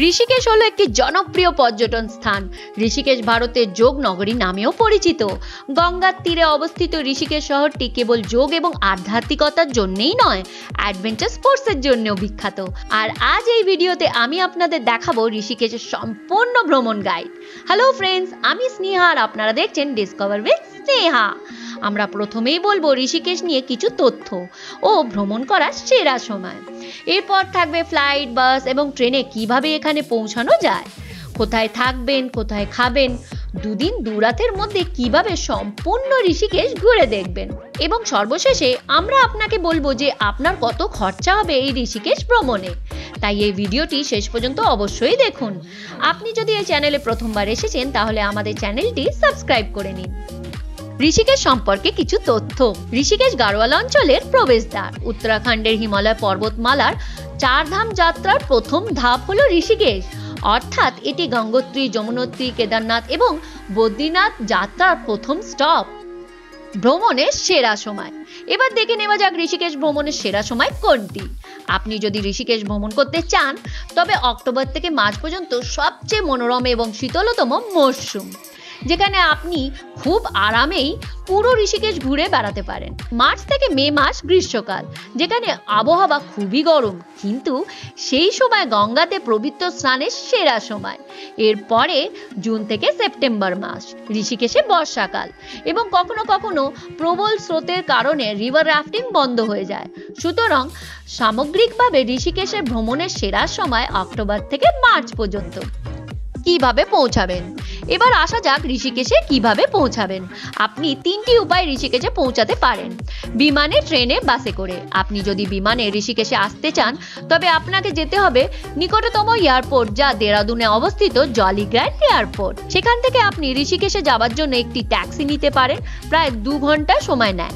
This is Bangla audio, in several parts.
ঋষিকেশ হলো একটি জনপ্রিয় পর্যটন স্থান। ঋষিকেশ ভারতের যোগ নগরী নামেও পরিচিত। গঙ্গার তীরে অবস্থিত ঋষিকেশ শহরটি কেবল যোগ এবং আধ্যাত্মিকতার জন্যই নয়, অ্যাডভেঞ্চার স্পোর্টসের জন্যও বিখ্যাত। আর আজ এই ভিডিওতে আমি আপনাদের দেখাবো ঋষিকেশের সম্পূর্ণ ভ্রমণ গাইড। হ্যালো ফ্রেন্ডস, আমি স্নেহা আর আপনারা দেখছেন ডিসকভার উইথ স্নেহা। আমরা প্রথমেই বলবো ঋষিকেশ নিয়ে কিছু তথ্য ও ভ্রমণ করার সেরা সময়। এরপর থাকবে ফ্লাইট, বাস এবং ট্রেনে কিভাবে এখানে পৌঁছানো যায়, কোথায় থাকবেন, কোথায় খাবেন, দুদিন দুরাতের মধ্যে কিভাবে সম্পূর্ণ ঋষিকেশ ঘুরে দেখবেন, এবং সর্বশেষে আমরা আপনাকে বলবো যে আপনার কত খরচা হবে এই ঋষিকেশ ভ্রমণে। তাই এই ভিডিওটি শেষ পর্যন্ত অবশ্যই দেখুন। আপনি যদি এই চ্যানেলে প্রথমবার এসেছেন তাহলে আমাদের চ্যানেলটি সাবস্ক্রাইব করে নিন। ঋষিকেশ সম্পর্কে কিছু তথ্য। ঋষিকেশ গাড়োয়াল অঞ্চলের প্রবেশদ্বার। উত্তরাখণ্ডের হিমালয় পর্বতমালার 4 ধাম যাত্রার প্রথম ধাপ হলো ঋষিকেশ, অর্থাৎ এটি গঙ্গোত্রী, যমুনোত্রী, কেদারনাথ এবং বদ্রীনাথ যাত্রার প্রথম স্টপ। ভ্রমণের সেরা সময়। এবার দেখে নেওয়া যাক ঋষিকেশ ভ্রমণের সেরা সময় কোনটি। আপনি যদি ঋষিকেশ ভ্রমণ করতে চান তবে অক্টোবর থেকে মার্চ পর্যন্ত সবচেয়ে মনোরম এবং শীতলতম মরশুম, যেখানে আপনি খুব আরামেই পুরো ঋষিকেশ ঘুরে বেড়াতে পারেন। মার্চ থেকে মে মাস গ্রীষ্মকাল, যেখানে আবহাওয়া খুবই গরম, কিন্তু সেই সময় গঙ্গাতে পবিত্র স্নানের সেরা সময়। এরপরে জুন থেকে সেপ্টেম্বর মাস ঋষিকেশে বর্ষাকাল, এবং কখনো কখনো প্রবল স্রোতের কারণে রিভার রাফটিং বন্ধ হয়ে যায়। সুতরাং সামগ্রিকভাবে ঋষিকেশের ভ্রমণের সেরা সময় অক্টোবর থেকে মার্চ পর্যন্ত। কিভাবে পৌঁছাবেন? এবার আসা যাক ঋষিকেশে কিভাবে পৌঁছাবেন। আপনি 3টি উপায়ে ঋষিকেশে পৌঁছাতে পারেন: বিমানে, ট্রেনে, বাসে করে। আপনি যদি বিমানে ঋষিকেশে আসতে চান তবে আপনাকে যেতে হবে নিকটতম এয়ারপোর্ট, যা দেরাদুনে অবস্থিত জলি গ্র্যান্ড এয়ারপোর্ট। সেখান থেকে আপনি ঋষিকেশে যাওয়ার জন্য একটি ট্যাক্সি নিতে পারেন, প্রায় 2 ঘন্টা সময় নেয়।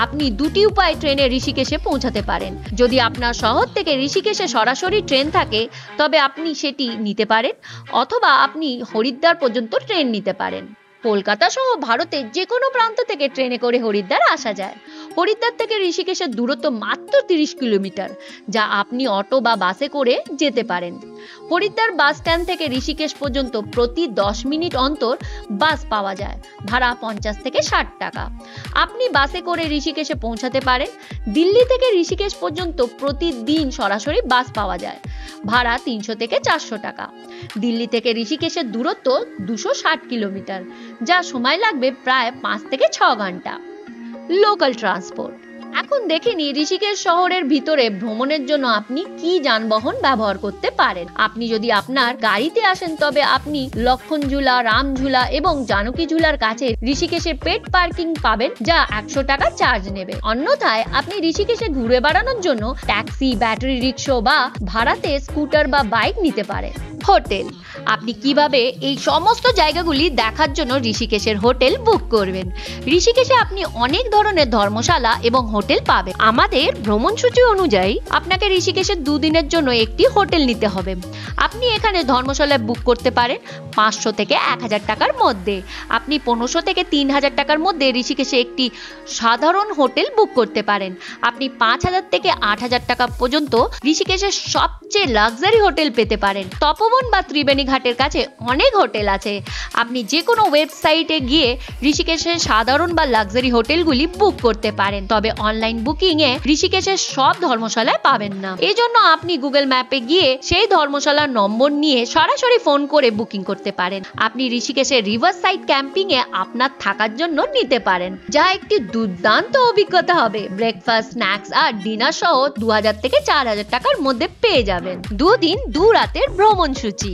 আপনি 2টি উপায়ে ট্রেনে ঋষিকেশে পৌঁছাতে পারেন। যদি আপনার শহর থেকে ঋষিকেশে সরাসরি ট্রেন থাকে তবে আপনি সেটি নিতে পারেন, অথবা আপনি হরিদ্বার পর্যন্ত ট্রেন নিতে পারেন। কলকাতা সহ ভারতের যে কোনো প্রান্ত থেকে ট্রেনে করে হরিদ্বার আসা যায়। হরিদ্বার থেকে ঋষিকেশের দূরত্ব মাত্র 30 কিলোমিটার, যা আপনি অটো বা বাসে করে যেতে পারেন। হরিদ্বার বাস স্ট্যান্ড থেকে ঋষিকেশ পর্যন্ত প্রতি 10 মিনিট অন্তর বাস পাওয়া যায়। ভাড়া 50 থেকে 60 টাকা। আপনি বাসে করে ঋষিকেশে পৌঁছাতে পারেন। দিল্লি থেকে ঋষিকেশ পর্যন্ত প্রতিদিন সরাসরি বাস পাওয়া যায়। ভাড়া 300 থেকে 400 টাকা। দিল্লি থেকে ঋষিকেশের দূরত্ব 260 কিলোমিটার, যা সময় লাগবে প্রায় 5 থেকে 6 ঘন্টা। Local transport. এখন দেখে নিই ঋষিকেশ শহরের ভিতরে ভ্রমণের জন্য আপনি কি যানবাহন ব্যবহার করতে পারেন। আপনি যদি আপনার গাড়িতে আসেন তবে আপনি লক্ষণঝুলা, রামঝুলা এবং জানকী ঝুলার কাছে ঋষিকেশে পেট পার্কিং পাবেন, যা 100 টাকা চার্জ নেবে। অন্যথায় আপনি ঋষিকেশে ঘুরে বেড়ানোর জন্য ট্যাক্সি, ব্যাটারি রিক্সা বা ভাড়াতে স্কুটার বা বাইক নিতে পারেন। হোটেল। আপনি কিভাবে এই সমস্ত জায়গাগুলি দেখার জন্য ঋষিকেশের হোটেল বুক করবেন। ঋষিকেশে আপনি অনেক ধরনের ধর্মশালা এবং হোটেল পাবেন। আমাদের ভ্রমণ সূচি অনুযায়ী আপনাকে ঋষিকেশের 2 দিনের জন্য একটি হোটেল নিতে হবে। আপনি এখানে ধর্মশালায় বুক করতে পারেন 500 থেকে 1000 টাকার মধ্যে। আপনি 1500 থেকে 3000 টাকার মধ্যে ঋষিকেশে একটি সাধারণ হোটেল বুক করতে পারেন। আপনি 5000 থেকে 8000 টাকা পর্যন্ত ঋষিকেশের সবচেয়ে লাক্সারি হোটেল পেতে পারেন। তপবন বা ত্রিবেণী ঘাটের কাছে অনেক হোটেল আছে। আপনি যে কোনো ওয়েবসাইটে গিয়ে ঋষিকেশের সাধারণ বা লাক্সারি হোটেলগুলি বুক করতে পারেন, তবে অনলাইন বুকিং এ ঋষিকেশের সব ধর্মশালায় পাবেন না। এই জন্য আপনি গুগল ম্যাপে গিয়ে সেই ধর্মশালার নম্বর নিয়ে সরাসরি ফোন করে বুকিং করতে পারেন। আপনি ঋষিকেশের রিভার সাইড ক্যাম্পিং এ আপনার থাকার জন্য নিতে পারেন, যা একটি দুর্দান্ত অভিজ্ঞতা হবে। ব্রেকফাস্ট, স্ন্যাক্স আর ডিনার সহ 2000 থেকে 4000 টাকার মধ্যে পেয়ে যাবেন। 2 দিন 2 রাতের ভ্রমণ সূচি।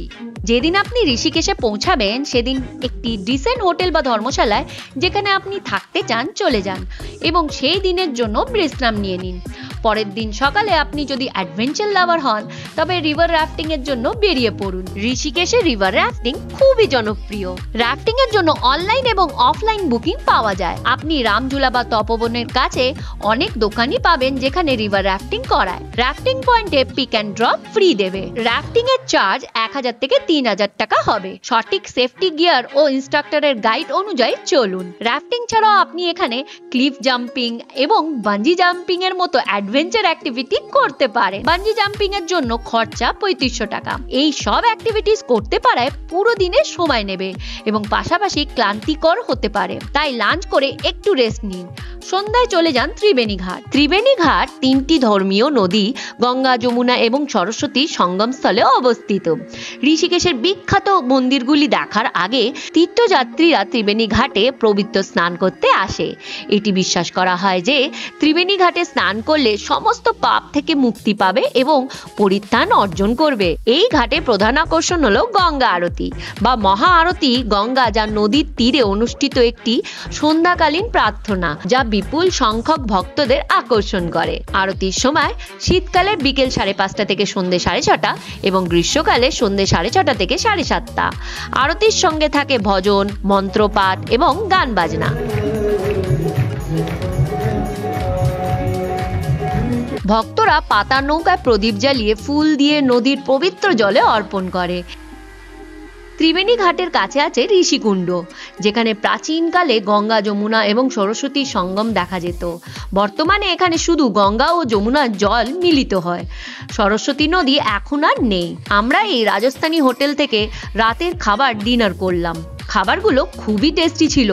যেদিন আপনি ঋষিকেশে পৌঁছাবেন সেদিন একটি ডিসেন্ট হোটেল বা ধর্মশালায় যেখানে আপনি থাকতে চান চলে যান এবং সেই দিনের জন্য বিশ্রাম নিয়ে নিন। পরের দিন সকালে আপনি যদি অ্যাডভেঞ্চার লাভার হন তবে রিভার রাফটিং এর জন্য বেরিয়ে পড়ুন। ঋষিকেশে রিভার রাফটিং খুবই জনপ্রিয়। রাফটিং এর জন্য অনলাইন এবং অফলাইন বুকিং পাওয়া যায়। আপনি রামঝুলা বা তপবনের কাছে অনেক দোকানই পাবেন যেখানে রিভার রাফটিং করায়। রাফটিং পয়েন্টে পিক অ্যান্ড ড্রপ ফ্রি দেবে। রাফটিং এর চার্জ 1000 থেকে 3000 টাকা হবে। সঠিক সেফটি গিয়ার ও ইনস্ট্রাক্টরের গাইড অনুযায়ী চলুন। রাফটিং ছাড়াও আপনি এখানে ক্লিফ জাম্পিং এবং বাঞ্জি জাম্পিং এর মতো অ্যাডভেঞ্চার অ্যাডভেঞ্চার অ্যাক্টিভিটি করতে পারে। বানজি জাম্পিং এর জন্য খরচা 3500 টাকা। এই সব অ্যাক্টিভিটিস করতে পারায় পুরো দিনের সময় নেবে এবং পাশাপাশি ক্লান্তিকর হতে পারে, তাই লাঞ্চ করে একটু রেস্ট নিন। সন্ধ্যায় চলে যান ত্রিবেণী ঘাট। ত্রিবেণী ঘাট 3টি ধর্মীয় নদী গঙ্গা, যমুনা এবং সরস্বতী সঙ্গমস্থলে অবস্থিত। ঋষিকেশের বিখ্যাত মন্দিরগুলি দেখার আগে তীর্থযাত্রীরা ত্রিবেণী ঘাটে পবিত্র স্নান করতে আসে। এটি বিশ্বাস করা হয় যে ত্রিবেণী ঘাটে স্নান করলে সমস্ত পাপ থেকে মুক্তি পাবে এবং পরিত্রাণ অর্জন করবে। এই ঘাটে প্রধান আকর্ষণ হলো গঙ্গা আরতি বা মহা আরতি গঙ্গা, যা নদীর তীরে অনুষ্ঠিত একটি সন্ধ্যাকালীন প্রার্থনা, যা বিপুল সংখ্যক ভক্তদের আকর্ষণ করে। আরতির সময় শীতকালে বিকেল 5:30 থেকে সন্ধ্যে 6:30 এবং গ্রীষ্মকালে সন্ধ্যে 6:30 থেকে 7:30। আরতির সঙ্গে থাকে ভজন, মন্ত্রপাঠ এবং গান বাজনা। ভক্তরা পাতার নৌকায় প্রদীপ জ্বালিয়ে ফুল দিয়ে নদীর পবিত্র জলে অর্পণ করে। ত্রিবেণী ঘাটের কাছে আছে ঋষিকুণ্ড, যেখানে প্রাচীনকালে গঙ্গা, যমুনা এবং সরস্বতীর সঙ্গম দেখা যেত। বর্তমানে এখানে শুধু গঙ্গা ও যমুনার জল মিলিত হয়, সরস্বতী নদী এখন আর নেই। আমরা এই রাজস্থানী হোটেল থেকে রাতের খাবার ডিনার করলাম। খাবারগুলো খুবই টেস্টি ছিল।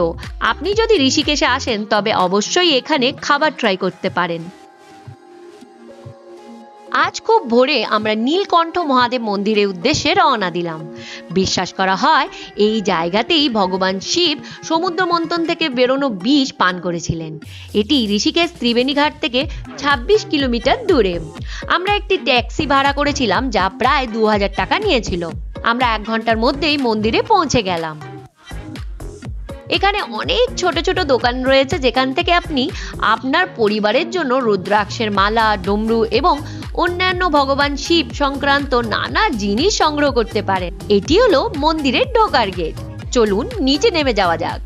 আপনি যদি ঋষিকেশে আসেন তবে অবশ্যই এখানে খাবার ট্রাই করতে পারেন। আজ খুব ভোরে আমরা নীলকণ্ঠ মহাদেব মন্দিরের উদ্দেশ্যে রওনা দিলাম। বিশ্বাস করা হয় এই জায়গাতেই ভগবান শিব সমুদ্র মন্থন থেকে বেরোনো বিষ পান করেছিলেন। এটি ঋষিকেশ ত্রিবেণী ঘাট থেকে 26 কিলোমিটার দূরে। আমরা একটি ট্যাক্সি ভাড়া করেছিলাম, যা প্রায় 2000 টাকা নিয়েছিল। আমরা 1 ঘন্টার মধ্যেই মন্দিরে পৌঁছে গেলাম। এখানে অনেক ছোট ছোট দোকান রয়েছে, যেখান থেকে আপনি আপনার পরিবারের জন্য রুদ্রাক্ষের মালা, ডমরু এবং অন্যান্য ভগবান শিব সংক্রান্ত নানা জিনিস সংগ্রহ করতে পারেন। এটি হলো মন্দিরের ঢোকার গেট। চলুন নিচে নেমে যাওয়া যাক।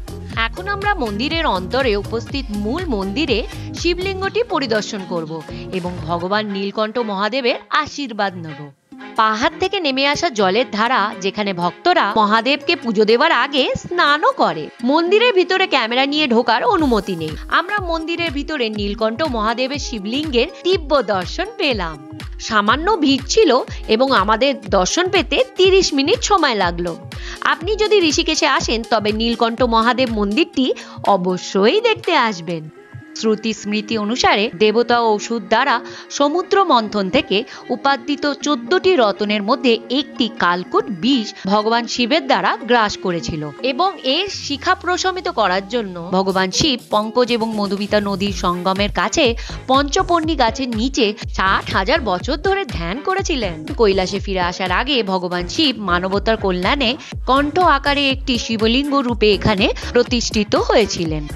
এখন আমরা মন্দিরের অন্তরে উপস্থিত মূল মন্দিরে শিবলিঙ্গটি পরিদর্শন করব এবং ভগবান নীলকণ্ঠ মহাদেবের আশীর্বাদ নেব। পাহাড় থেকে নেমে আসা জলের ধারা, যেখানে ভক্তরা মহাদেবকে পুজো দেওয়ার আগে স্নানও করে। মন্দিরের ভিতরে ক্যামেরা নিয়ে ঢোকার অনুমতি নেই। আমরা মন্দিরের ভিতরে নীলকণ্ঠ মহাদেবের শিবলিঙ্গের দিব্য দর্শন পেলাম। সামান্য ভিড় ছিল এবং আমাদের দর্শন পেতে 30 মিনিট সময় লাগলো। আপনি যদি ঋষিকেশে আসেন তবে নীলকণ্ঠ মহাদেব মন্দিরটি অবশ্যই দেখতে আসবেন। শ্রুতি স্মৃতি অনুসারে দেবতা ও অসুর দ্বারা সমুদ্র মন্থন থেকে উপার্জিত 14টি রত্নের মধ্যে একটি কালকূট বিষ ভগবান শিবের দ্বারা গ্রাস করেছিল এবং এর শিখা প্রশমিত করার জন্য ভগবান শিব পঙ্কজ এবং মধুমিতা নদীর সঙ্গমের কাছে পঞ্চপর্ণী গাছের নিচে 60,000 বছর ধরে ধ্যান করেছিলেন। কৈলাসে ফিরে আসার আগে ভগবান শিব মানবতার কল্যাণে কণ্ঠ আকারে একটি শিবলিঙ্গ রূপে এখানে প্রতিষ্ঠিত হয়েছিলেন।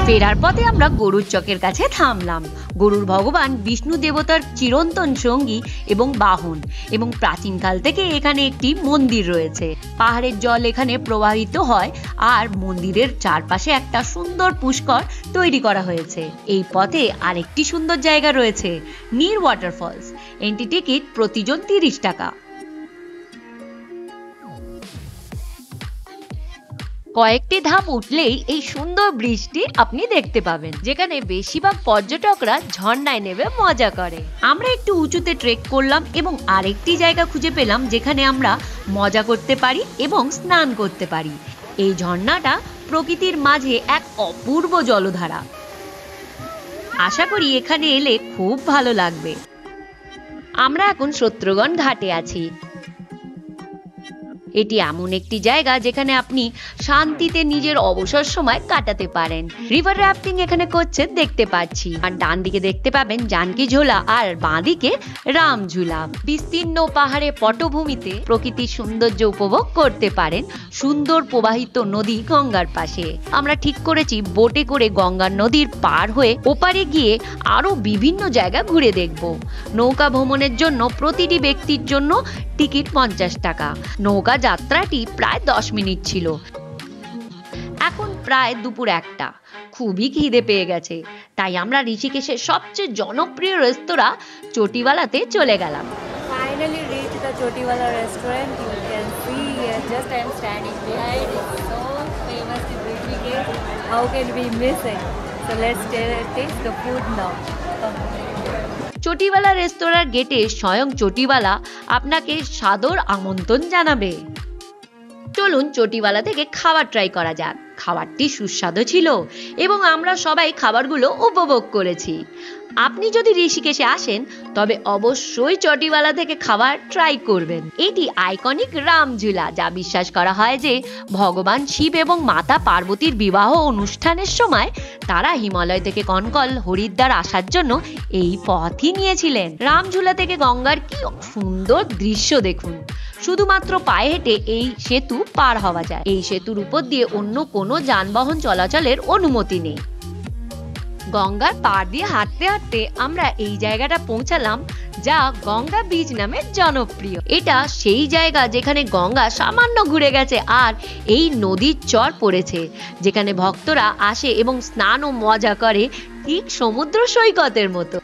ফেরার পথে আমরা গরুর চকের কাছে থামলাম। গরুর ভগবান বিষ্ণু দেবতার চিরন্তন সঙ্গী এবং বাহন, এবং প্রাচীনকাল থেকে এখানে একটি মন্দির রয়েছে। পাহাড়ের জল এখানে প্রবাহিত হয় আর মন্দিরের চারপাশে একটা সুন্দর পুষ্কর তৈরি করা হয়েছে। এই পথে আরেকটি সুন্দর জায়গা রয়েছে, নীর ওয়াটারফলস। এন্ট্রি টিকিট প্রতিজন 30 টাকা। কয়েকটি ধাপ উঠলেই এই সুন্দর ব্রিজটি আপনি দেখতে পাবেন, যেখানে বেশিরভাগ পর্যটকরা ঝর্ণায় নেমে মজা করে। আমরা একটু উঁচুতে ট্রেক করলাম এবং আরেকটি জায়গা খুঁজে পেলাম যেখানে আমরা মজা করতে পারি এবং স্নান করতে পারি। এই ঝর্ণাটা প্রকৃতির মাঝে এক অপূর্ব জলধারা। আশা করি এখানে এলে খুব ভালো লাগবে। আমরা এখন শত্রুগণ ঘাটে আছি। এটি এমন একটি জায়গা যেখানে আপনি শান্তিতে নিজের অবসর সময় কাটাতে পারেন। রিভার রাফটিং এখানে করছে দেখতে পাচ্ছি। আর ডান দিকে দেখতে পাবেন জানকী ঝোলা আর বাঁ দিকে রাম ঝুলা। বিস্তীর্ণ পাহাড়ে পটভূমিতে প্রকৃতির সৌন্দর্য উপভোগ করতে পারেন সুন্দর প্রবাহিত নদী গঙ্গার পাশে। আমরা ঠিক করেছি বোটে করে গঙ্গার নদীর পার হয়ে ওপারে গিয়ে আরো বিভিন্ন জায়গা ঘুরে দেখব। নৌকা ভ্রমণের জন্য প্রতিটি ব্যক্তির জন্য টিকিট 50 টাকা। নৌকা যাত্রাটি প্রায় 10 মিনিট ছিল। এখন প্রায় দুপুর 1টা। খুবই খিদে পেয়ে গেছে, তাই আমরা ঋষিকেশের সবচেয়ে জনপ্রিয় রেস্তোরাঁ চটিওয়ালাতে চলে গেলাম। Finally reached the Chotiwala restaurant. You can see here, just I am standing behind. It's so famous in Rishikesh. How can we miss it? So let's taste the food now. Come. চটিওয়ালা রেস্তোরাঁর গেটে স্বয়ং চটিওয়ালা আপনাকে সাদর আমন্ত্রণ জানাবে। চলুন চটিওয়ালা থেকে খাবার ট্রাই করা যাক। খাবারটি সুস্বাদু ছিল এবং আমরা সবাই খাবারগুলো উপভোগ করেছি। আপনি যদি ঋষিকেশে আসেন তবে অবশ্যই চটিওয়ালা থেকে খাবার ট্রাই করবেন। এটি আইকনিক রামঝুলা, যা বিশ্বাস করা হয় যে ভগবান শিব এবং মাতা পার্বতীর বিবাহ অনুষ্ঠানের সময় তারা হিমালয় থেকে কনকল হরিদ্বার আসার জন্য এই পথই নিয়েছিলেন। রামঝুলা থেকে গঙ্গার কি সুন্দর দৃশ্য দেখুন। শুধুমাত্র পায়ে হেঁটে এই সেতু পার হওয়া যায়। এই সেতুর উপর দিয়ে অন্য কোনো যানবাহন চলাচলের অনুমতি নেই। গঙ্গার পাড় দিয়ে হাঁটতে হাঁটতে আমরা এই জায়গাটা পৌঁছালাম, যা গঙ্গা বীচ নামে জনপ্রিয়। এটা সেই জায়গা যেখানে গঙ্গা সামান্য ঘুরে গেছে আর এই নদীর চর পড়েছে, যেখানে ভক্তরা আসে এবং স্নান ও মজা করে, ঠিক সমুদ্র সৈকতের মতো।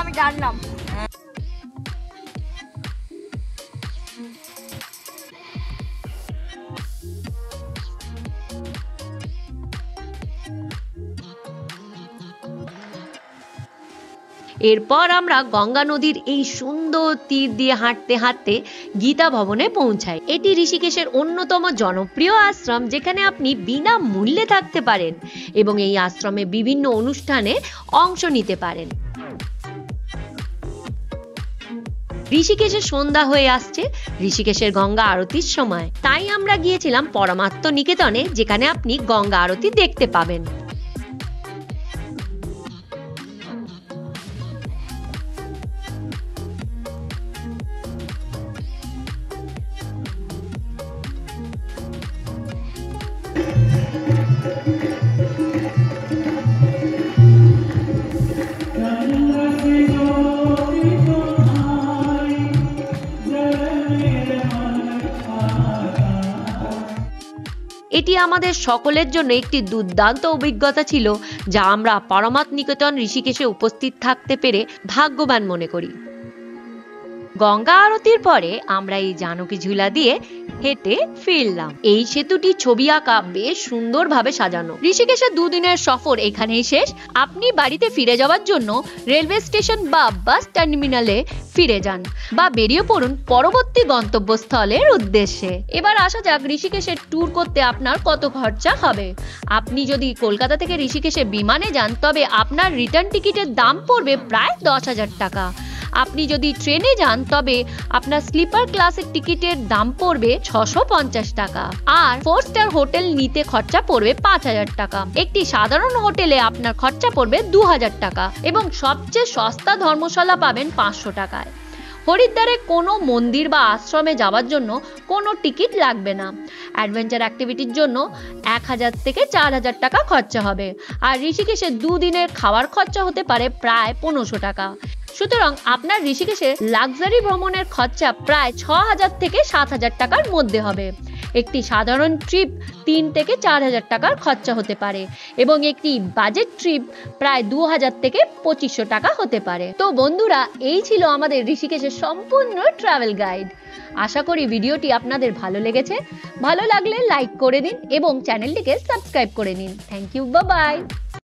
আমি জানলাম। এরপর আমরা গঙ্গা নদীর এই সুন্দর তীর দিয়ে হাঁটতে হাঁটতে গীতা ভবনে পৌঁছাই। এটি ঋষিকেশের অন্যতম জনপ্রিয় আশ্রম, যেখানে আপনি বিনা মূল্যে থাকতে পারেন এবং এই আশ্রমে বিভিন্ন অনুষ্ঠানে অংশ নিতে পারেন। ঋষিকেশে সন্ধ্যা হয়ে আসছে, ঋষিকেশের গঙ্গা আরতির সময়। তাই আমরা গিয়েছিলাম পরমাত্ম নিকেতনে, যেখানে আপনি গঙ্গা আরতি দেখতে পাবেন। এটি আমাদের সকলের জন্য একটি দুর্দান্ত অভিজ্ঞতা ছিল, যা আমরা পরমাত্ম নিকেতন ঋষিকেশে উপস্থিত থাকতে পেরে ভাগ্যবান মনে করি। গঙ্গা আরতির পরে আমরা এই জানকী ঝুলা দিয়ে হেঁটে ফিরলাম। এই সেতুটি ছবি আঁকা বেশ সুন্দরভাবে সাজানো। ঋষিকেশের দুদিনের সফর এখানেই শেষ। আপনি বাড়িতে ফিরে যাওয়ার জন্য রেলওয়ে স্টেশন বা বাস টার্মিনালে ফিরে যান বা বেরিয়ে পড়ুন পরবর্তী গন্তব্যস্থলের উদ্দেশ্যে। এবার আসা যাক ঋষিকেশের ট্যুর করতে আপনার কত খরচা হবে। আপনি যদি কলকাতা থেকে ঋষিকেশে বিমানে যান তবে আপনার রিটার্ন টিকিটের দাম পড়বে প্রায় 10,000 টাকা। আপনি যদি ট্রেনে যান তবে আপনার স্লিপার ক্লাসের টিকিটের দাম পড়বে 650 টাকা আর 4 স্টার হোটেল নিতে খরচা পড়বে 5,000 টাকা। একটি সাধারণ হোটেলে আপনার খরচা পড়বে 2,000 টাকা এবং সবচেয়ে সস্তা ধর্মশালা পাবেন 500 টাকায়। হরিদ্বারে কোনো মন্দির বা আশ্রমে যাওয়ার জন্য কোনো টিকিট লাগবে না। অ্যাডভেঞ্চার অ্যাক্টিভিটির জন্য 1,000 থেকে 4,000 টাকা খরচা হবে আর ঋষিকেশে দুদিনের খাওয়ার খরচা হতে পারে প্রায় 1500 টাকা। সুতরাং আপনার ঋষিকেশের লাক্সারি ভ্রমণের খরচা প্রায় 6,000 থেকে 7,000 টাকার মধ্যে হবে। একটি সাধারণ ট্রিপ 3 থেকে 4,000 টাকার খরচা হতে পারে এবং একটি বাজেট ট্রিপ প্রায় 2,000 থেকে 2,500 টাকা হতে পারে। তো বন্ধুরা, এই ছিল আমাদের ঋষিকেশের সম্পূর্ণ ট্রাভেল গাইড। আশা করি ভিডিওটি আপনাদের ভালো লেগেছে। ভালো লাগলে লাইক করে দিন এবং চ্যানেলটিকে সাবস্ক্রাইব করে নিন। Thank you, bye by.